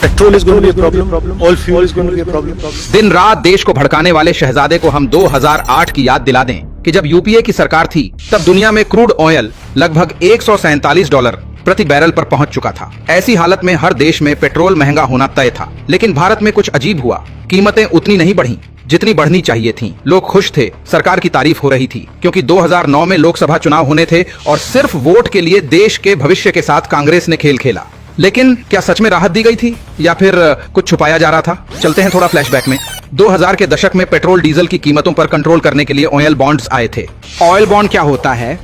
Petrol is going to be a problem. All fuel is going to be a problem. दिन रात देश को भड़काने वाले शहजादे को हम 2008 की याद दिला दें कि जब यूपीए की सरकार थी तब दुनिया में क्रूड ऑयल लगभग $147 प्रति बैरल पर पहुंच चुका था। ऐसी हालत में हर देश में पेट्रोल महंगा होना तय था, लेकिन भारत में कुछ अजीब हुआ। कीमतें उतनी नहीं बढ़ी जितनी बढ़नी चाहिए थीं। लोग खुश थे, सरकार की तारीफ हो रही थी, क्योंकि 2009 में लोकसभा चुनाव होने थे और सिर्फ वोट के लिए देश के भविष्य के साथ कांग्रेस ने खेल खेला। लेकिन क्या सच में राहत दी गई थी या फिर कुछ छुपाया जा रहा था? चलते हैं थोड़ा फ्लैशबैक में। 2000 के दशक में पेट्रोल डीजल की कीमतों पर कंट्रोल करने के लिए ऑयल बॉन्ड्स आए थे। ऑयल बॉन्ड क्या होता है?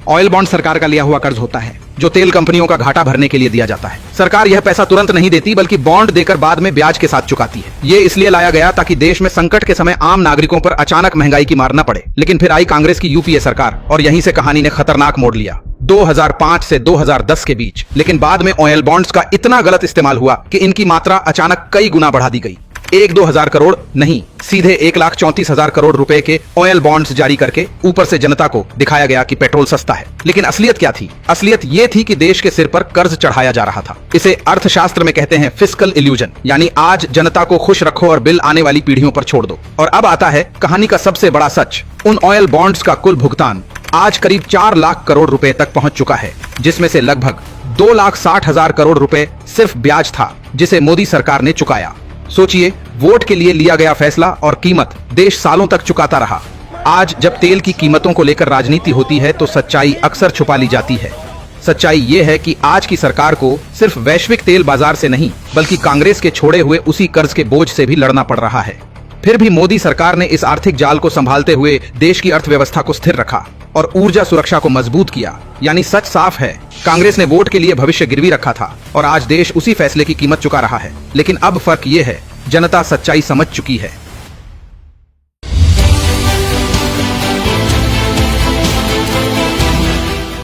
ऑयल बॉन्ड सरकार का लिया हुआ कर्ज होता है जो तेल कंपनियों का घाटा भरने के लिए दिया जाता है। सरकार यह पैसा तुरंत नहीं देती बल्कि बॉन्ड देकर बाद में ब्याज के साथ चुकाती है। ये इसलिए लाया गया ताकि देश में संकट के समय आम नागरिकों पर अचानक महंगाई की मार न पड़े। लेकिन फिर आई कांग्रेस की यूपीए सरकार और यहीं से कहानी ने खतरनाक मोड़ लिया। 2005 से 2010 के बीच लेकिन बाद में ऑयल बॉन्ड्स का इतना गलत इस्तेमाल हुआ कि इनकी मात्रा अचानक कई गुना बढ़ा दी गई। 1-2 हजार करोड़ नहीं, सीधे 1,34,000 करोड़ रुपए के ऑयल बॉन्ड्स जारी करके ऊपर से जनता को दिखाया गया कि पेट्रोल सस्ता है। लेकिन असलियत क्या थी? असलियत ये थी कि देश के सिर पर कर्ज चढ़ाया जा रहा था। इसे अर्थशास्त्र में कहते हैं फिस्कल इल्यूजन, यानी आज जनता को खुश रखो और बिल आने वाली पीढ़ियों पर छोड़ दो। और अब आता है कहानी का सबसे बड़ा सच। उन ऑयल बॉन्ड्स का कुल भुगतान आज करीब 4 लाख करोड़ रुपए तक पहुंच चुका है, जिसमें से लगभग 2,60,000 करोड़ रुपए सिर्फ ब्याज था जिसे मोदी सरकार ने चुकाया। सोचिए, वोट के लिए लिया गया फैसला और कीमत देश सालों तक चुकाता रहा। आज जब तेल की कीमतों को लेकर राजनीति होती है तो सच्चाई अक्सर छुपा ली जाती है। सच्चाई ये है कि आज की सरकार को सिर्फ वैश्विक तेल बाजार से नहीं बल्कि कांग्रेस के छोड़े हुए उसी कर्ज के बोझ से भी लड़ना पड़ रहा है। फिर भी मोदी सरकार ने इस आर्थिक जाल को संभालते हुए देश की अर्थव्यवस्था को स्थिर रखा और ऊर्जा सुरक्षा को मजबूत किया। यानी सच साफ है, कांग्रेस ने वोट के लिए भविष्य गिरवी रखा था और आज देश उसी फैसले की कीमत चुका रहा है। लेकिन अब फर्क ये है, जनता सच्चाई समझ चुकी है।